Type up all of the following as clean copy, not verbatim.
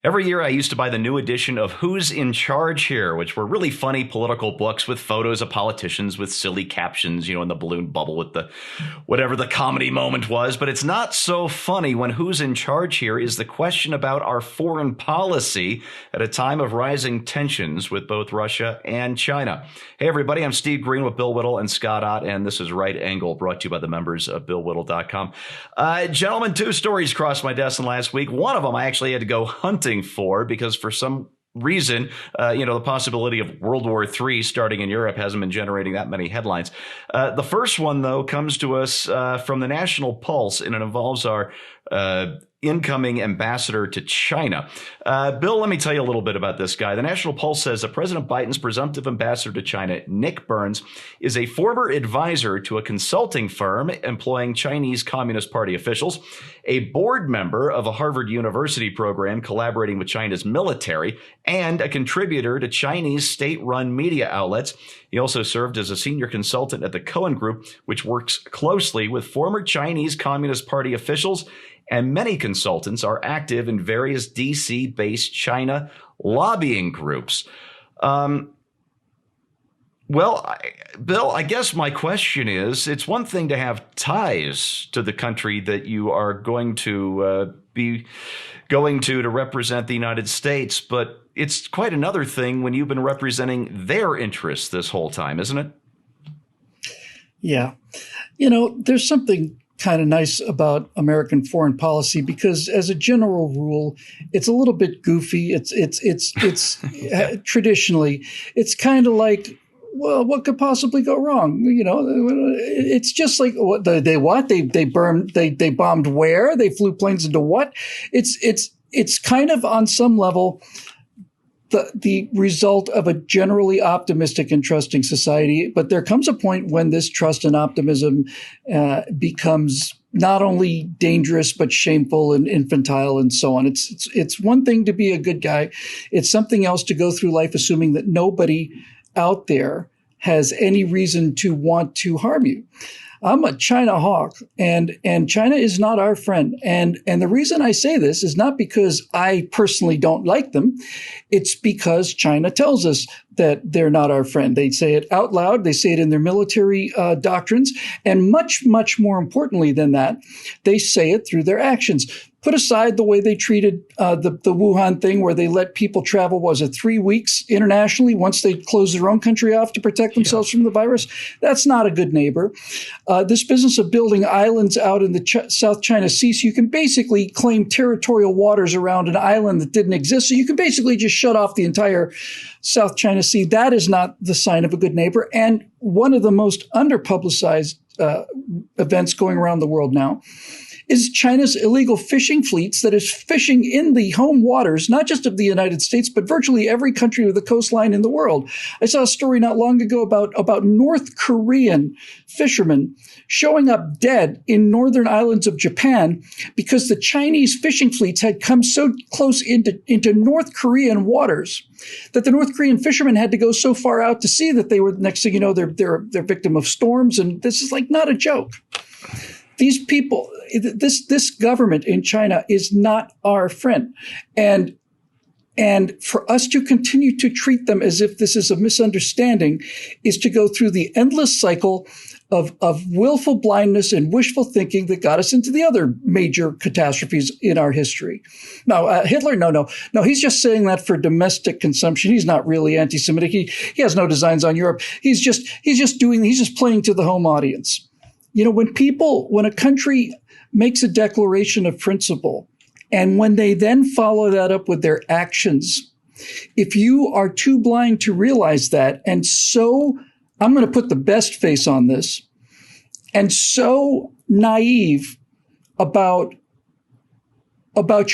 Every year I used to buy the new edition of Who's in Charge Here, which were really funny political books with photos of politicians with silly captions, in the balloon bubble with the whatever the comedy moment was. But it's not so funny when Who's in Charge Here is the question about our foreign policy at a time of rising tensions with both Russia and China. Hey, everybody, I'm Steve Green with Bill Whittle and Scott Ott, and this is Right Angle, brought to you by the members of BillWhittle.com. Gentlemen, two stories crossed my desk last week. One of them I actually had to go hunting for because for some reason, the possibility of World War III starting in Europe hasn't been generating that many headlines. The first one, though, comes to us from the National Pulse, and it involves our incoming ambassador to China. Bill, let me tell you a little bit about this guy. The National Pulse says that President Biden's presumptive ambassador to China, Nick Burns, is a former advisor to a consulting firm employing Chinese Communist Party officials, a board member of a Harvard University program collaborating with China's military, and a contributor to Chinese state-run media outlets. He also served as a senior consultant at the Cohen Group, which works closely with former Chinese Communist Party officials, and many consultants are active in various D.C.-based China lobbying groups. Bill, I guess my question is, it's one thing to have ties to the country that you are going to be going to represent the United States, but it's quite another thing when you've been representing their interests this whole time, isn't it? Yeah. There's something kind of nice about American foreign policy because, as a general rule, it's a little bit goofy. It's traditionally, it's kind of like, well, what could possibly go wrong? It's just like they bombed where? They flew planes into what? It's kind of on some level the result of a generally optimistic and trusting society. But there comes a point when this trust and optimism becomes not only dangerous, but shameful and infantile and so on. It's one thing to be a good guy. It's something else to go through life assuming that nobody out there has any reason to want to harm you. I'm a China hawk, and China is not our friend. And the reason I say this is not because I personally don't like them. It's because China tells us that they're not our friend. They say it out loud. They say it in their military doctrines. And much, much more importantly than that, they say it through their actions. Put aside the way they treated the Wuhan thing, where they let people travel, 3 weeks internationally once they closed their own country off to protect themselves from the virus. That's not a good neighbor. This business of building islands out in the South China Sea, so you can basically claim territorial waters around an island that didn't exist. So you can basically just shut off the entire South China Sea. That is not the sign of a good neighbor. And one of the most underpublicized events going around the world now is China's illegal fishing fleets that is fishing in the home waters, not just of the United States, but virtually every country with a coastline in the world. I saw a story not long ago about North Korean fishermen showing up dead in northern islands of Japan because the Chinese fishing fleets had come so close into North Korean waters that the North Korean fishermen had to go so far out to sea that they were, next thing you know, they're victim of storms. And this is like not a joke. These people, this government in China is not our friend. And for us to continue to treat them as if this is a misunderstanding is to go through the endless cycle of willful blindness and wishful thinking that got us into the other major catastrophes in our history. Now, Hitler, no, he's just saying that for domestic consumption. He's not really anti-Semitic. He has no designs on Europe. He's just playing to the home audience. When a country makes a declaration of principle, and when they then follow that up with their actions, if you are too blind to realize that, and so I'm going to put the best face on this, and so naive about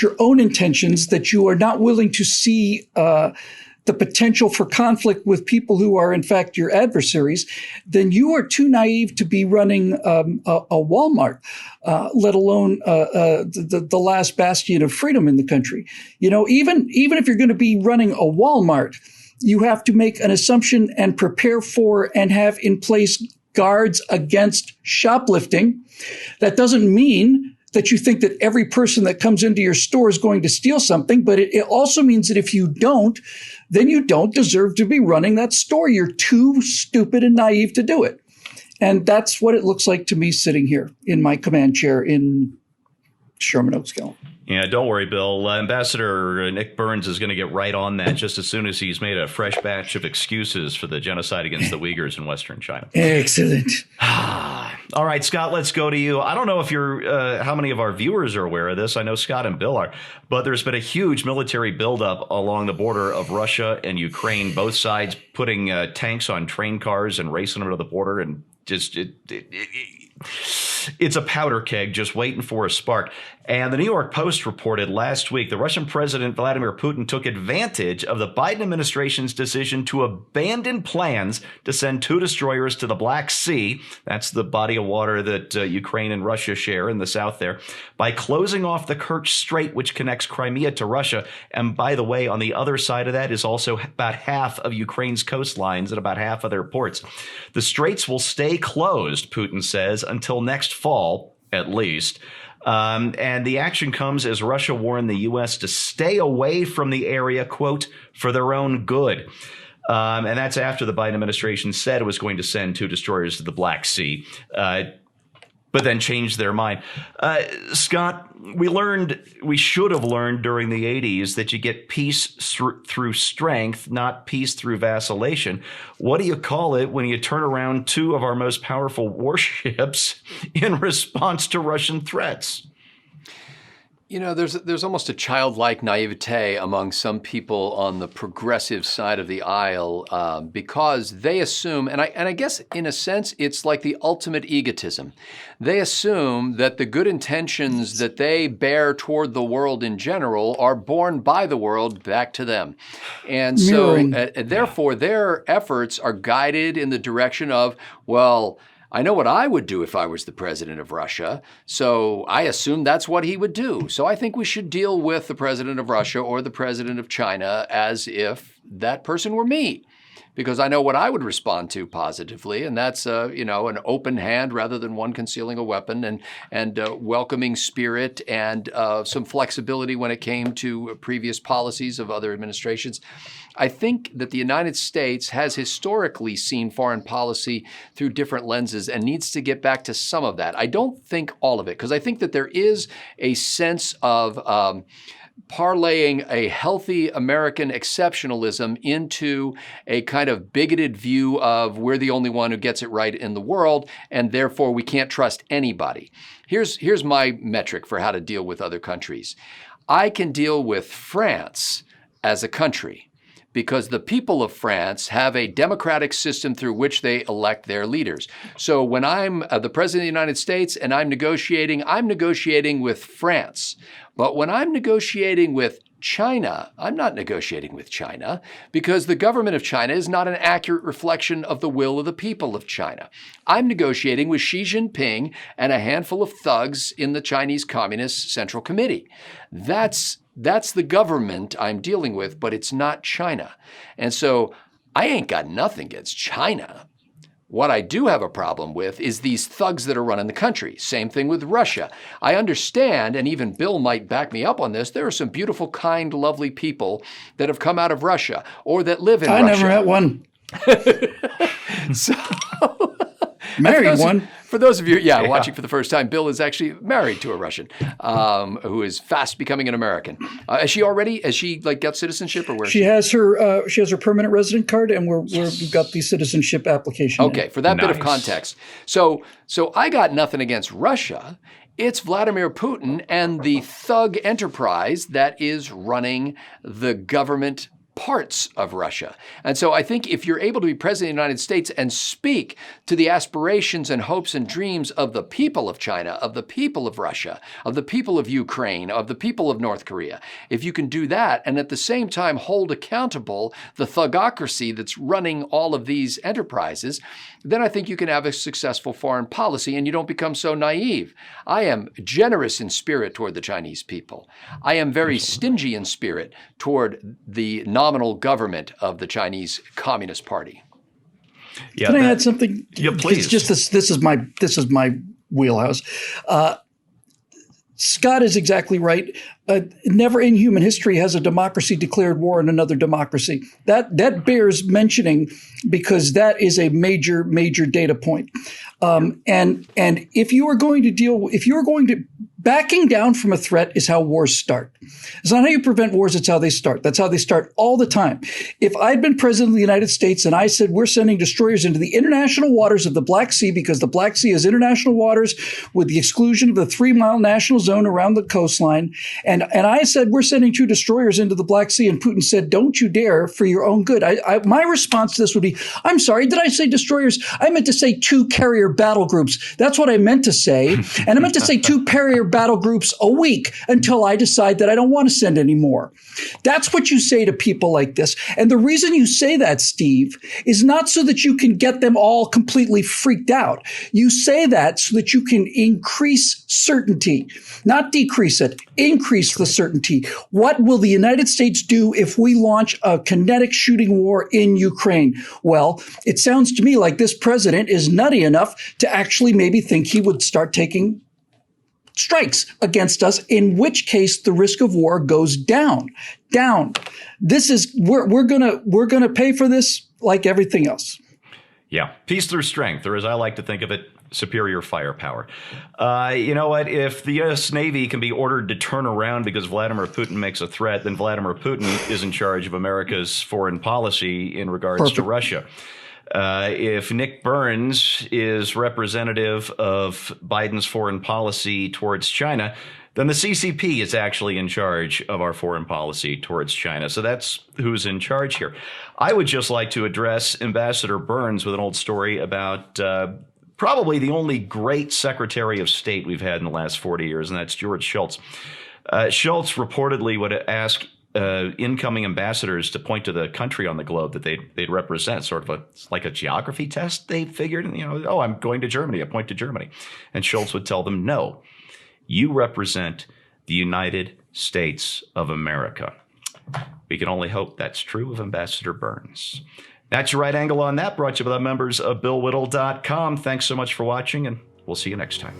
your own intentions that you are not willing to see the potential for conflict with people who are, in fact, your adversaries, then you are too naive to be running a Walmart, let alone the last bastion of freedom in the country. Even if you're going to be running a Walmart, you have to make an assumption and prepare for and have in place guards against shoplifting. That doesn't mean that you think that every person that comes into your store is going to steal something, but it also means that if you don't, then you don't deserve to be running that store. You're too stupid and naive to do it. And that's what it looks like to me sitting here in my command chair in Sherman Oaks, California. Yeah, don't worry, Bill. Ambassador Nick Burns is going to get right on that just as soon as he's made a fresh batch of excuses for the genocide against the Uyghurs in Western China. Excellent. All right, Scott, let's go to you. I don't know if how many of our viewers are aware of this. I know Scott and Bill are, but there's been a huge military buildup along the border of Russia and Ukraine, both sides putting tanks on train cars and racing them to the border, and just it's a powder keg just waiting for a spark. And the New York Post reported last week the Russian President Vladimir Putin took advantage of the Biden administration's decision to abandon plans to send 2 destroyers to the Black Sea. That's the body of water that Ukraine and Russia share in the south there, by closing off the Kerch Strait, which connects Crimea to Russia. And by the way, on the other side of that is also about half of Ukraine's coastlines and about half of their ports. The straits will stay closed, Putin says, until next fall, at least. And the action comes as Russia warned the U.S. to stay away from the area, quote, for their own good. And that's after the Biden administration said it was going to send 2 destroyers to the Black Sea, but then changed their mind. Scott, we should have learned during the 80s that you get peace through strength, not peace through vacillation. What do you call it when you turn around 2 of our most powerful warships in response to Russian threats? You know, there's almost a childlike naivete among some people on the progressive side of the aisle because they assume, and I guess in a sense it's like the ultimate egotism. They assume that the good intentions that they bear toward the world in general are borne by the world back to them. And so therefore their efforts are guided in the direction of, well, I know what I would do if I was the president of Russia, so I assume that's what he would do. So I think we should deal with the president of Russia or the president of China as if that person were me, because I know what I would respond to positively, and that's an open hand rather than one concealing a weapon, and welcoming spirit and some flexibility when it came to previous policies of other administrations. I think that the United States has historically seen foreign policy through different lenses and needs to get back to some of that. I don't think all of it, because I think that there is a sense of parlaying a healthy American exceptionalism into a kind of bigoted view of we're the only one who gets it right in the world, and therefore we can't trust anybody. Here's my metric for how to deal with other countries. I can deal with France as a country, because the people of France have a democratic system through which they elect their leaders. So when I'm the president of the United States and I'm negotiating with France. But when I'm negotiating with China, I'm not negotiating with China, because the government of China is not an accurate reflection of the will of the people of China. I'm negotiating with Xi Jinping and a handful of thugs in the Chinese Communist Central Committee. That's the government I'm dealing with, but it's not China. And so I ain't got nothing against China. What I do have a problem with is these thugs that are running the country. Same thing with Russia. I understand, and even Bill might back me up on this, there are some beautiful, kind, lovely people that have come out of Russia or that live in Russia. I never met one. So, married one. For those of you, watching for the first time, Bill is actually married to a Russian who is fast becoming an American. Has she got citizenship, or where? She has her permanent resident card, and we've got the citizenship application. Okay, for that bit of context. So I got nothing against Russia. It's Vladimir Putin and the thug enterprise that is running the government parts of Russia. And so I think if you're able to be president of the United States and speak to the aspirations and hopes and dreams of the people of China, of the people of Russia, of the people of Ukraine, of the people of North Korea, if you can do that and at the same time hold accountable the thugocracy that's running all of these enterprises, then I think you can have a successful foreign policy and you don't become so naive. I am generous in spirit toward the Chinese people. I am very stingy in spirit toward the nominal government of the Chinese Communist Party. Yeah, can I add something? Yeah, please. This is my wheelhouse. Scott is exactly right. Never in human history has a democracy declared war on another democracy. That bears mentioning because that is a major data point. And if you are going to backing down from a threat is how wars start. It's not how you prevent wars, it's how they start. That's how they start all the time. If I'd been president of the United States and I said we're sending destroyers into the international waters of the Black Sea because the Black Sea is international waters with the exclusion of the 3-mile national zone around the coastline, and I said we're sending 2 destroyers into the Black Sea, and Putin said, don't you dare for your own good. My response to this would be, I'm sorry, did I say destroyers? I meant to say 2 carrier battle groups. That's what I meant to say. And I meant to say 2 carrier battle groups a week until I decide that I don't want to send any more. That's what you say to people like this. And the reason you say that, Steve, is not so that you can get them all completely freaked out. You say that so that you can increase certainty, not decrease it, increase the certainty. What will the United States do if we launch a kinetic shooting war in Ukraine? Well, it sounds to me like this president is nutty enough to actually maybe think he would start taking strikes against us, in which case the risk of war goes down. This is we're gonna pay for this like everything else. Yeah, peace through strength, or as I like to think of it, superior firepower. You know what? If the U.S. Navy can be ordered to turn around because Vladimir Putin makes a threat, then Vladimir Putin is in charge of America's foreign policy in regards to Russia. If Nick Burns is representative of Biden's foreign policy towards China, then the CCP is actually in charge of our foreign policy towards China. So that's who's in charge here. I would just like to address Ambassador Burns with an old story about probably the only great Secretary of State we've had in the last 40 years, and that's George Shultz. Shultz reportedly would ask incoming ambassadors to point to the country on the globe that they'd represent, sort of like a geography test. They figured, oh, I'm going to Germany. I point to Germany. And Shultz would tell them, no, you represent the United States of America. We can only hope that's true of Ambassador Burns. That's your right angle on that, brought to you by the members of BillWhittle.com. Thanks so much for watching, and we'll see you next time.